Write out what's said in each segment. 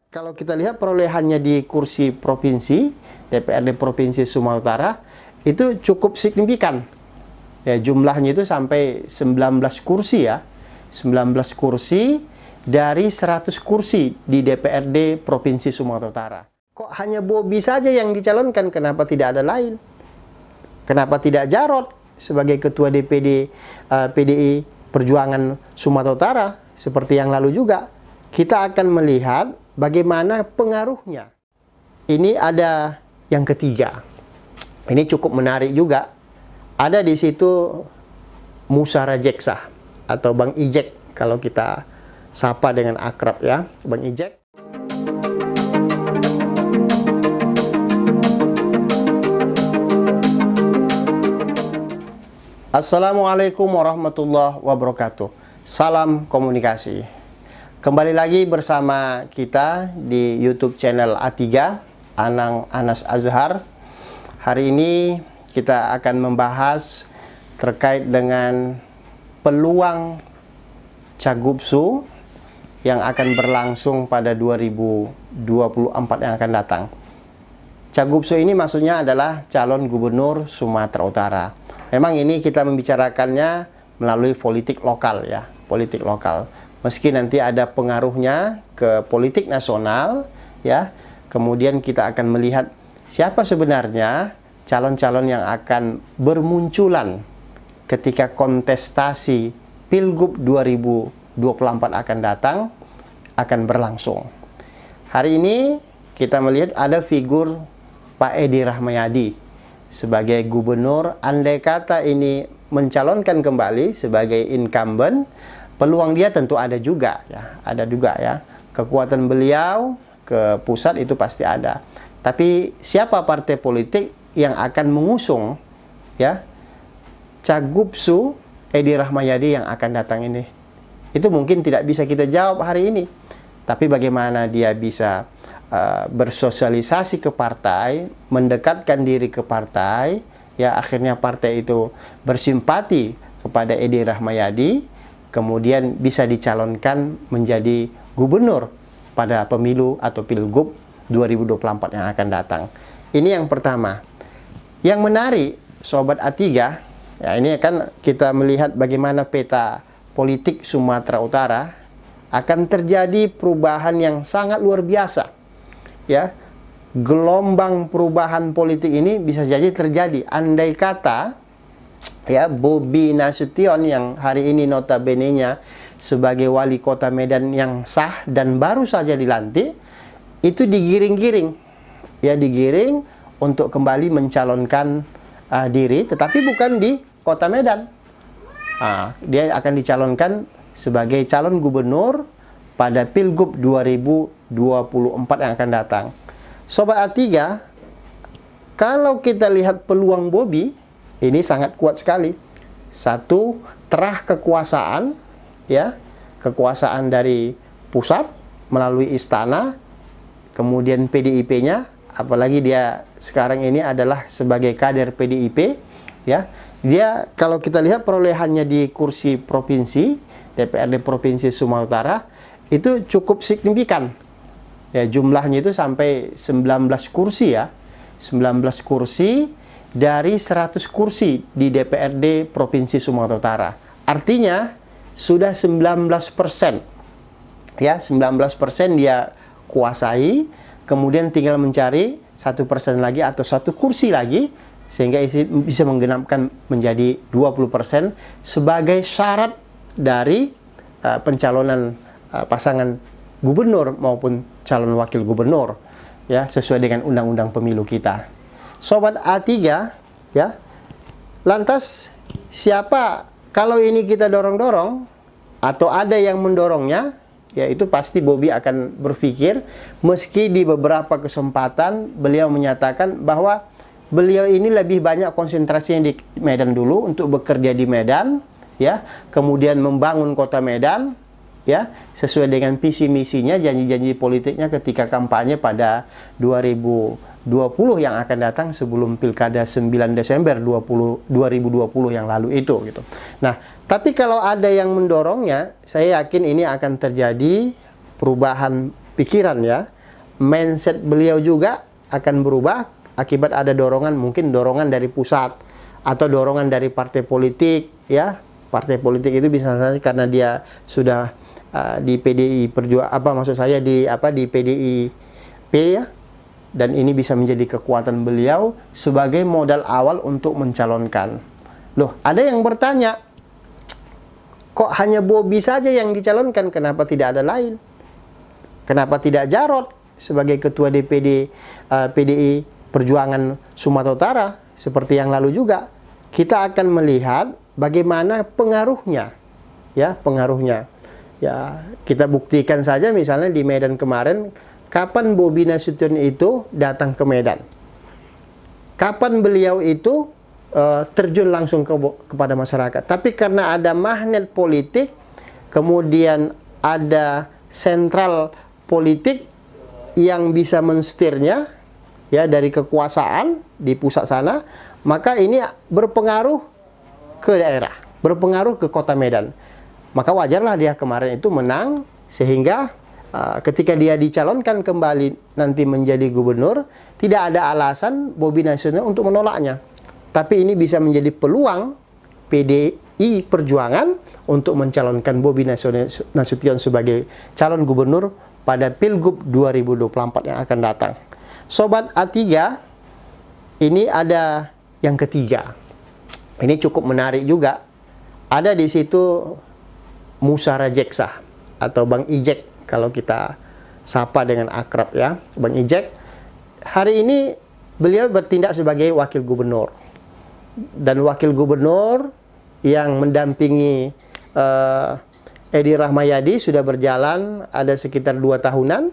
Kalau kita lihat perolehannya di kursi provinsi, DPRD Provinsi Sumatera Utara, itu cukup signifikan. Ya, jumlahnya itu sampai 19 kursi ya. 19 kursi dari 100 kursi di DPRD Provinsi Sumatera Utara. Kok hanya Bobi saja yang dicalonkan? Kenapa tidak ada lain? Kenapa tidak Jarod sebagai Ketua DPD PDI Perjuangan Sumatera Utara? Seperti yang lalu juga. Kita akan melihat bagaimana pengaruhnya. Ini ada yang ketiga. Ini cukup menarik juga. Ada di situ Musa Rajeksa atau Bang Ijek kalau kita sapa dengan akrab ya, Bang Ijek. Assalamualaikum warahmatullahi wabarakatuh. Salam komunikasi. Kembali lagi bersama kita di YouTube channel A3, Anang Anas Azhar. Hari ini kita akan membahas terkait dengan peluang Cagupsu yang akan berlangsung pada 2024 yang akan datang. Cagupsu ini maksudnya adalah calon gubernur Sumatera Utara. Memang ini kita membicarakannya melalui politik lokal ya, politik lokal. Meski nanti ada pengaruhnya ke politik nasional ya. Kemudian kita akan melihat siapa sebenarnya calon-calon yang akan bermunculan ketika kontestasi Pilgub 2024 akan datang, akan berlangsung. Hari ini kita melihat ada figur Pak Edi Rahmayadi sebagai gubernur. Andai kata ini mencalonkan kembali sebagai incumbent, peluang dia tentu ada juga ya, ada juga ya. Kekuatan beliau ke pusat itu pasti ada. Tapi siapa partai politik yang akan mengusung ya Cagupsu Edi Rahmayadi yang akan datang ini? Itu mungkin tidak bisa kita jawab hari ini. Tapi bagaimana dia bisa bersosialisasi ke partai, mendekatkan diri ke partai, ya akhirnya partai itu bersimpati kepada Edi Rahmayadi, kemudian bisa dicalonkan menjadi gubernur pada pemilu atau Pilgub 2024 yang akan datang. Ini yang pertama. Yang menarik, Sobat A3, ya ini kan kita melihat bagaimana peta politik Sumatera Utara akan terjadi perubahan yang sangat luar biasa. Ya, gelombang perubahan politik ini bisa jadi terjadi andai kata ya Bobi Nasution yang hari ini notabene-nya sebagai wali kota Medan yang sah dan baru saja dilantik, itu digiring-giring ya, digiring untuk kembali mencalonkan diri, tetapi bukan di kota Medan. Dia akan dicalonkan sebagai calon gubernur pada Pilgub 2024 yang akan datang. Sobat A3, kalau kita lihat peluang Bobi, ini sangat kuat sekali. Satu, terah kekuasaan, ya, kekuasaan dari pusat melalui istana, kemudian PDIP-nya, apalagi dia sekarang ini adalah sebagai kader PDIP, ya. Dia kalau kita lihat perolehannya di kursi provinsi, DPRD Provinsi Sumatera Utara, itu cukup signifikan. Ya, jumlahnya itu sampai 19 kursi ya. 19 kursi dari 100 kursi di DPRD Provinsi Sumatera Utara. Artinya sudah 19%. Ya, 19% dia kuasai, kemudian tinggal mencari 1% lagi atau 1 kursi lagi sehingga bisa menggenapkan menjadi 20% sebagai syarat dari pencalonan pasangan gubernur maupun calon wakil gubernur ya, sesuai dengan undang-undang pemilu kita. Sobat A3 ya. Lantas siapa kalau ini kita dorong-dorong atau ada yang mendorongnya, ya itu pasti Bobi akan berpikir, meski di beberapa kesempatan beliau menyatakan bahwa beliau ini lebih banyak konsentrasinya di Medan dulu untuk bekerja di Medan ya, kemudian membangun kota Medan ya, sesuai dengan visi misinya, janji-janji politiknya ketika kampanye pada 2020 yang akan datang sebelum Pilkada 9 Desember 2020 yang lalu itu gitu. Nah, tapi kalau ada yang mendorongnya, saya yakin ini akan terjadi perubahan pikiran ya. mindset beliau juga akan berubah akibat ada dorongan, mungkin dorongan dari pusat atau dorongan dari partai politik, ya. Partai politik itu bisa saja karena dia sudah di PDI maksud saya di PDIP, ya. Dan ini bisa menjadi kekuatan beliau sebagai modal awal untuk mencalonkan. Loh, ada yang bertanya, kok hanya Bobi saja yang dicalonkan, kenapa tidak ada lain? Kenapa tidak Jarod sebagai ketua DPD PDI Perjuangan Sumatera Utara seperti yang lalu juga? Kita akan melihat bagaimana pengaruhnya, ya, pengaruhnya. Ya, kita buktikan saja misalnya di Medan kemarin, kapan Bobi Nasution itu datang ke Medan? Kapan beliau itu terjun langsung kepada masyarakat? Tapi karena ada magnet politik, kemudian ada sentral politik yang bisa mensetirnya, ya, dari kekuasaan di pusat sana, maka ini berpengaruh ke daerah, berpengaruh ke kota Medan. Maka wajarlah dia kemarin itu menang, sehingga ketika dia dicalonkan kembali nanti menjadi gubernur, tidak ada alasan Bobi Nasution untuk menolaknya. Tapi ini bisa menjadi peluang PDI Perjuangan untuk mencalonkan Bobi Nasution sebagai calon gubernur pada Pilgub 2024 yang akan datang. Sobat A3, ini ada yang ketiga. Ini cukup menarik juga. Ada di situ Musa Rajeksa atau Bang Ijek kalau kita sapa dengan akrab, ya. Bang Ijek hari ini beliau bertindak sebagai wakil gubernur. Dan wakil gubernur yang mendampingi Edi Rahmayadi sudah berjalan ada sekitar 2 tahunan.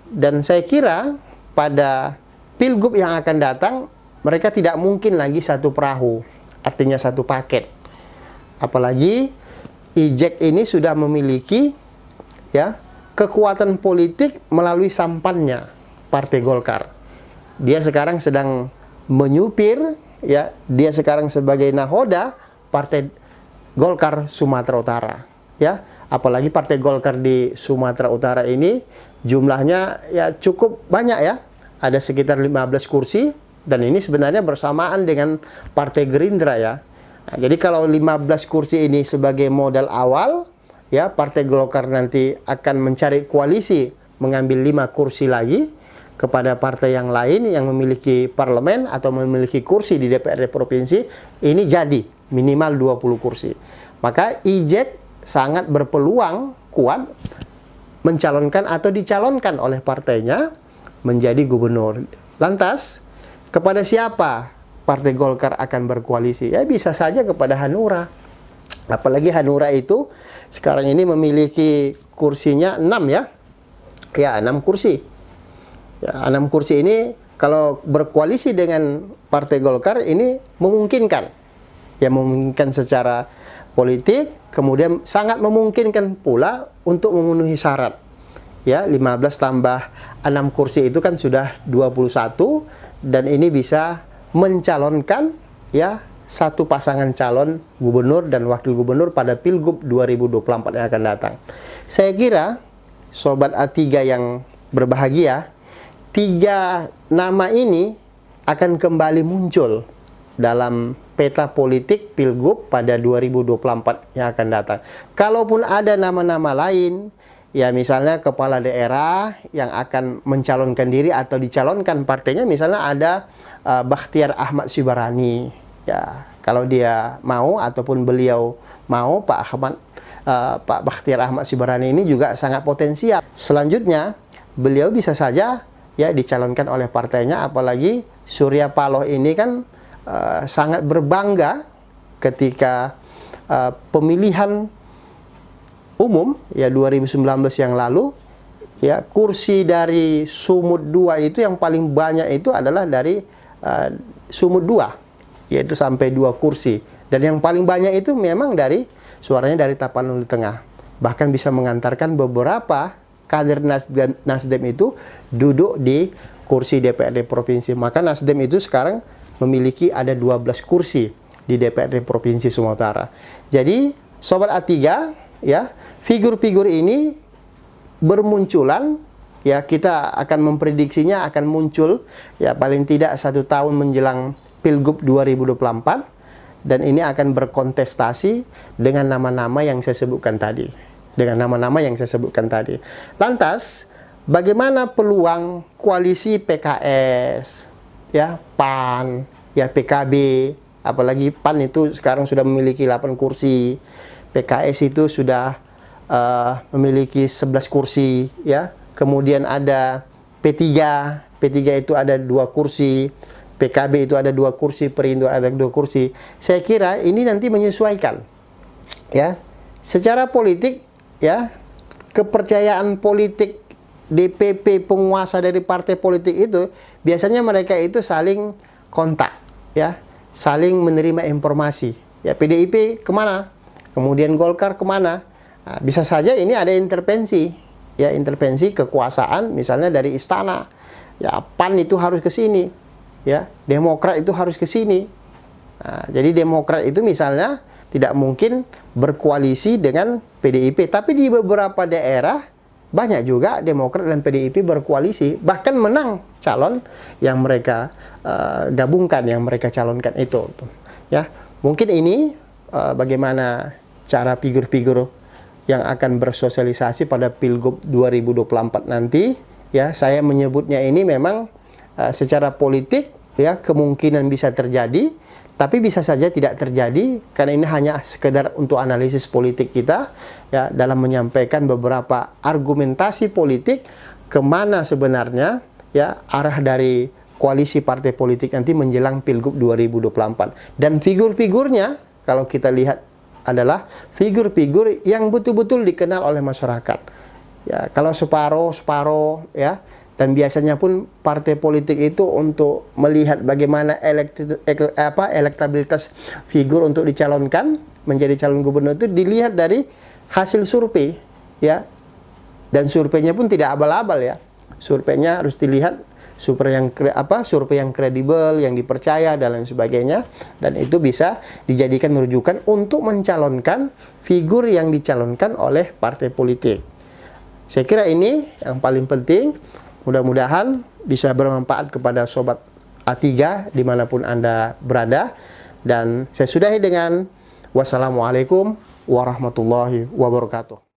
Dan saya kira pada Pilgub yang akan datang, mereka tidak mungkin lagi satu perahu, artinya satu paket. Apalagi Ijek ini sudah memiliki, ya, kekuatan politik melalui sampannya Partai Golkar. Dia sekarang sedang menyupir, ya, dia sekarang sebagai nahoda Partai Golkar Sumatera Utara, ya. Apalagi Partai Golkar di Sumatera Utara ini jumlahnya ya cukup banyak, ya. Ada sekitar 15 kursi, dan ini sebenarnya bersamaan dengan Partai Gerindra, ya. Nah, jadi kalau 15 kursi ini sebagai modal awal, ya, Partai Golkar nanti akan mencari koalisi mengambil 5 kursi lagi kepada partai yang lain yang memiliki parlemen atau memiliki kursi di DPRD provinsi, ini jadi minimal 20 kursi. Maka Ijek sangat berpeluang kuat mencalonkan atau dicalonkan oleh partainya menjadi gubernur. Lantas, kepada siapa Partai Golkar akan berkoalisi? Ya, bisa saja kepada Hanura. Apalagi Hanura itu sekarang ini memiliki kursinya 6, ya. Ya, 6 kursi. Ya, 6 kursi ini kalau berkoalisi dengan Partai Golkar ini memungkinkan. Ya, memungkinkan secara politik, kemudian sangat memungkinkan pula untuk memenuhi syarat. Ya, 15 tambah 6 kursi itu kan sudah 21, dan ini bisa mencalonkan, ya, satu pasangan calon gubernur dan wakil gubernur pada Pilgub 2024 yang akan datang. Saya kira Sobat A3 yang berbahagia, 3 nama ini akan kembali muncul dalam peta politik Pilgub pada 2024 yang akan datang. Kalaupun ada nama-nama lain, ya, misalnya kepala daerah yang akan mencalonkan diri atau dicalonkan partainya, misalnya ada Bakhtiar Ahmad Sybarani, ya, kalau dia mau ataupun beliau mau, Pak Bakhtiar Ahmad Sybarani ini juga sangat potensial. Selanjutnya beliau bisa saja, ya, dicalonkan oleh partainya, apalagi Surya Paloh ini kan sangat berbangga ketika pemilihan umum, ya, 2019 yang lalu, ya, kursi dari Sumut 2 itu yang paling banyak itu adalah dari Sumut 2, yaitu sampai 2 kursi. Dan yang paling banyak itu memang dari suaranya dari Tapanuli Tengah. Bahkan bisa mengantarkan beberapa kader Nasdem itu duduk di kursi DPRD provinsi. Maka Nasdem itu sekarang memiliki ada 12 kursi di DPRD provinsi Sumatera Utara. Jadi Sobat A3, ya, figur-figur ini bermunculan ya kita akan memprediksinya akan muncul ya paling tidak 1 tahun menjelang Pilgub 2024, dan ini akan berkontestasi dengan nama-nama yang saya sebutkan tadi. Lantas, bagaimana peluang koalisi PKS, ya, PAN, ya PKB, apalagi PAN itu sekarang sudah memiliki 8 kursi, PKS itu sudah memiliki 11 kursi, ya. Kemudian ada P3 itu ada 2 kursi, PKB itu ada 2 kursi, Perindo ada 2 kursi. Saya kira ini nanti menyesuaikan, ya. Secara politik, ya, kepercayaan politik DPP penguasa dari partai politik itu biasanya mereka itu saling kontak, ya, saling menerima informasi. Ya, PDIP kemana? Kemudian Golkar kemana? Nah, bisa saja ini ada intervensi, ya, intervensi kekuasaan misalnya dari istana. Ya, PAN itu harus ke sini, ya, Demokrat itu harus ke sini. Nah, jadi Demokrat itu misalnya tidak mungkin berkoalisi dengan PDIP, tapi di beberapa daerah banyak juga Demokrat dan PDIP berkoalisi, bahkan menang calon yang mereka gabungkan, yang mereka calonkan itu. Ya, mungkin ini bagaimana cara figur-figur yang akan bersosialisasi pada Pilgub 2024 nanti. Ya, saya menyebutnya ini memang secara politik, ya, kemungkinan bisa terjadi, tapi bisa saja tidak terjadi, karena ini hanya sekedar untuk analisis politik kita, ya, dalam menyampaikan beberapa argumentasi politik kemana sebenarnya, ya, arah dari koalisi partai politik nanti menjelang Pilgub 2024. Dan figur-figurnya kalau kita lihat adalah figur-figur yang betul-betul dikenal oleh masyarakat. Ya, kalau separuh, ya. Dan biasanya pun partai politik itu untuk melihat bagaimana elektabilitas figur untuk dicalonkan menjadi calon gubernur itu dilihat dari hasil survei, ya. Dan surveinya pun tidak abal-abal, ya. Surveinya harus dilihat survei yang kredibel, yang dipercaya dan lain sebagainya, dan itu bisa dijadikan rujukan untuk mencalonkan figur yang dicalonkan oleh partai politik. Saya kira ini yang paling penting. Mudah-mudahan bisa bermanfaat kepada Sobat A3 dimanapun Anda berada. Dan saya sudahi dengan wassalamualaikum warahmatullahi wabarakatuh.